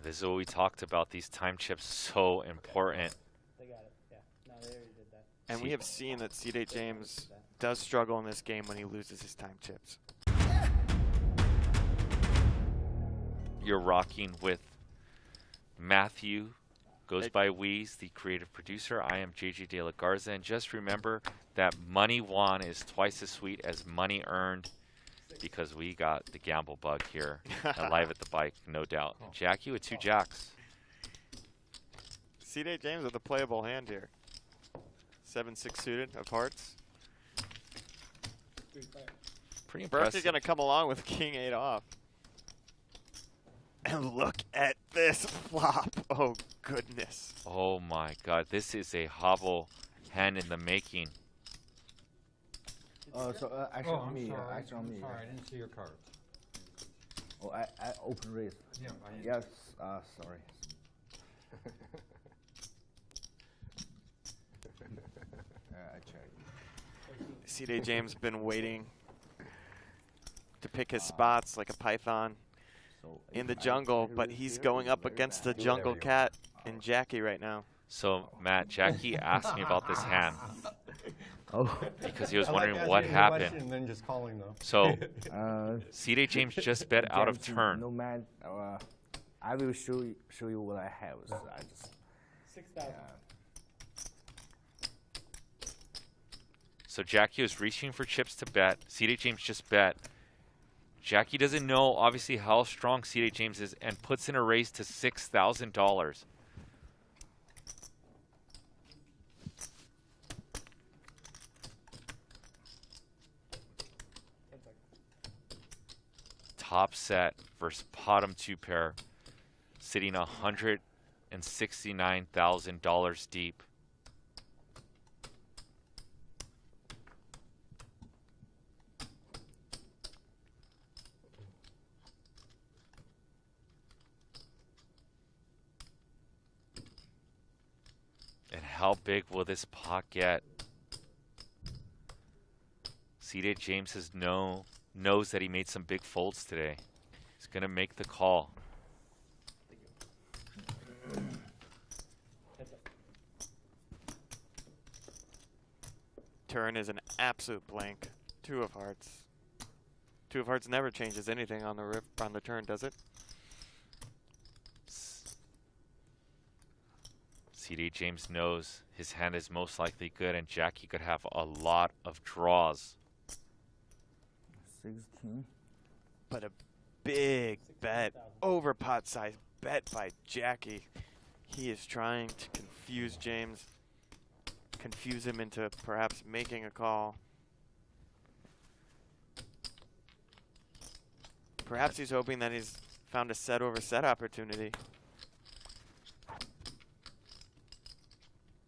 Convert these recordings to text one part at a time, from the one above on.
this is what we talked about. These time chips so important. They got it. Yeah. No, they already did that. And we have seen that C.J. James does struggle in this game when he loses his time chips. You're rocking with Matthew, goes by Weez, the creative producer. I am JJ De La Garza, and just remember that money won is twice as sweet as money earned, because we got the gamble bug here at Live at the Bike, no doubt. And Jacky with 2 jacks. C.J. James with a playable hand here. 7-6 suited of hearts. Pretty Burke impressive. is going to come along with King 8 off. And look at this flop. Oh, goodness. Oh my god, this is a hobble hand in the making. Actually Oh, I'm me. sorry. Actually I'm me. sorry, I didn't see your cards. Oh, I open raise. Yeah, I didn't. Yes. Sorry. I checked. C.J. James been waiting to pick his spots like a python So in the if I jungle, take a but risk he's here, going it's up very against the bad. jungle cat and Jacky right now. So, Matt, Jacky asked me about this hand Oh. because he was I like wondering asking what the happened. question and then just calling them. So, Uh, C.J. James just bet out of James, turn. No man. I will show you what I have. So I just. 6,000. So Jacky was reaching for chips to bet. C.J. James just bet. Jacky doesn't know, obviously, how strong C.J. James is and puts in a raise to $6,000. Top set versus bottom 2 pair, sitting $169,000 deep. And how big will this pot get? C.J. James knows that he made some big folds today. He's going to make the call. Turn is an absolute blank. 2 of hearts. 2 of hearts never changes anything on the turn, does it? C.J. James knows his hand is most likely good, and Jacky could have a lot of draws. 16. But a big bet, over pot size bet by Jacky. He is trying to confuse James, confuse him into perhaps making a call. Perhaps he's hoping that he's found a set over set opportunity.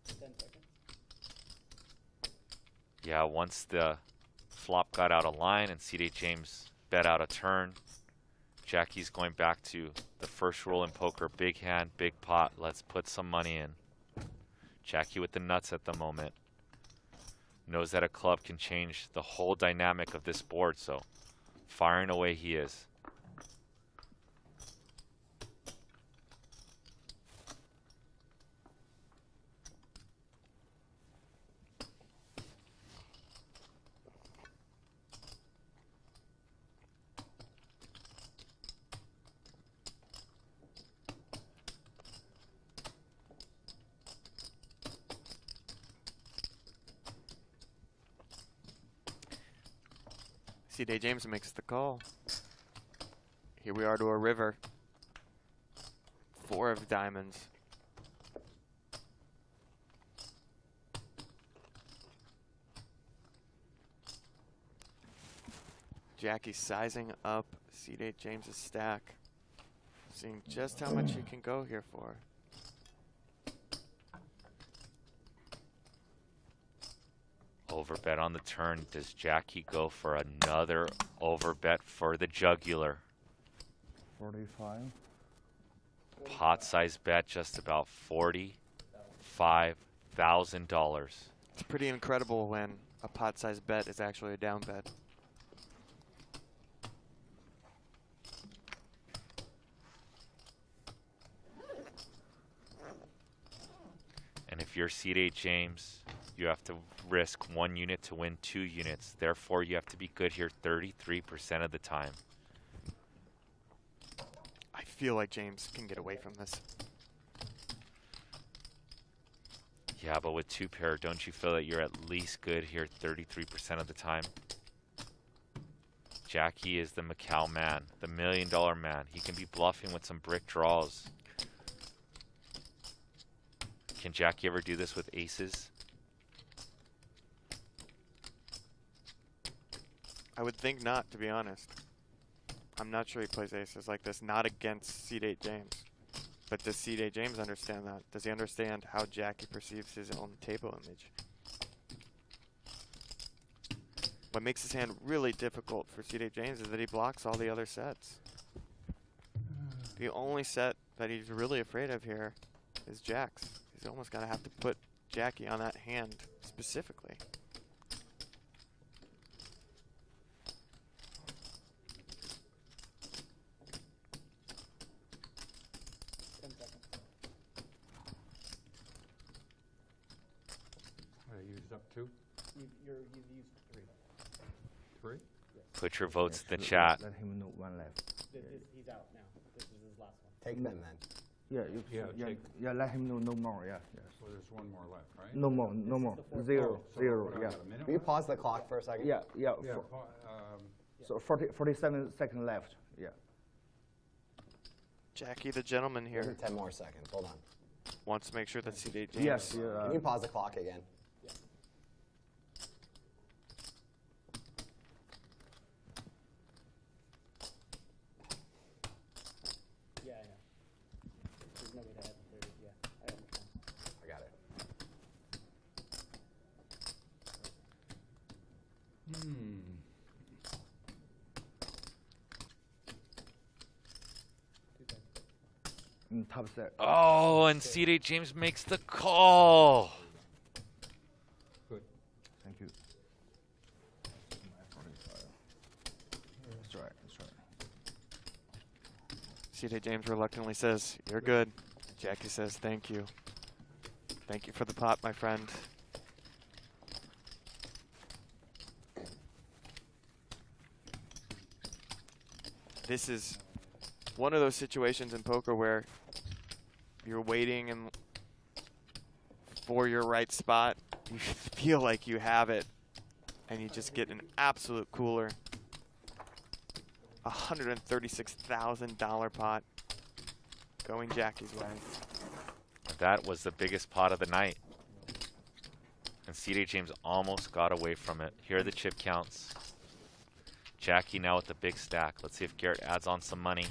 10 seconds. Yeah, once the flop got out of line and C.J. James bet out a turn, Jacky's going back to the first rule in poker. Big hand, big pot. Let's put some money in. Jacky with the nuts at the moment. Knows that a club can change the whole dynamic of this board, so firing away he is. C.J. James makes the call. Here we are to a river. 4 of diamonds. Jacky sizing up C.J. James's stack. Seeing just how much he can go here for. Overbet on the turn. Does Jacky go for another overbet for the jugular? 45. Pot size bet, just about $45,000. It's pretty incredible when a pot-sized bet is actually a down bet. you're C8 James, you have to risk 1 unit to win 2 units. Therefore, you have to be good here 33% of the time. I feel like James can get away from this. Yeah, but with 2 pair, don't you feel that you're at least good here 33% of the time? Jacky is the Macau man, the $1 million man. He can be bluffing with some brick draws. Can Jacky ever do this with aces? I would think not, to be honest. I'm not sure he plays aces like this, not against C8 James. But does C8 James understand that? Does he understand how Jacky perceives his own table image? What makes his hand really difficult for C8 James is that he blocks all the other sets. The only set that he's really afraid of here is jacks. He's almost going to have to put Jacky on that hand specifically. I used up 2, You've used 3. 3. Put your votes in the Let- chat. Let him know one left. He's out now. This is his last one. Take them then. Yeah, Yeah, take- let him know no more. Yeah, yes. So there's 1 more left, right? No more, no more. the fourth Zero, So zero. what, I Yeah, got a minute Will you left? pause the clock for a second? yeah. Yeah, So 47 seconds left. Yeah. Jacky, the gentleman Give here, it 10 more seconds. Hold on. wants to make sure that C8 James. Yes. Can you pause the clock again? Yeah, I know. There's no way to add the 30. Yeah, I understand. I got it. Top set. Oh, and C8 James makes the call. Good. Thank you. That's right. That's right. C8 James reluctantly says, "You're good." Jacky says, "Thank you. Thank you for the pot, my friend." This is one of those situations in poker where you're waiting and for your right spot. You feel like you have it, and you just get an absolute cooler. $136,000 pot going Jacky's way. That was the biggest pot of the night. And C8 James almost got away from it. Here are the chip counts. Jacky now with the big stack. Let's see if Garrett adds on some money.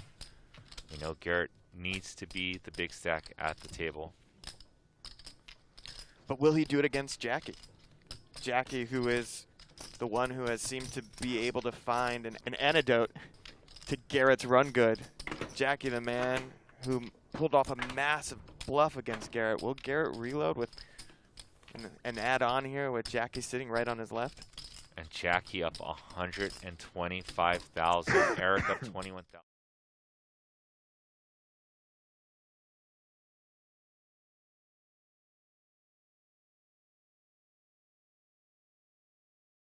We know Garrett needs to be the big stack at the table. But will he do it against Jacky? Jacky, who is the one who has seemed to be able to find an antidote to Garrett's run good. Jacky, the man who pulled off a massive bluff against Garrett. Will Garrett reload with an add-on here with Jacky sitting right on his left? And Jacky up 125,000. Eric up 21,000.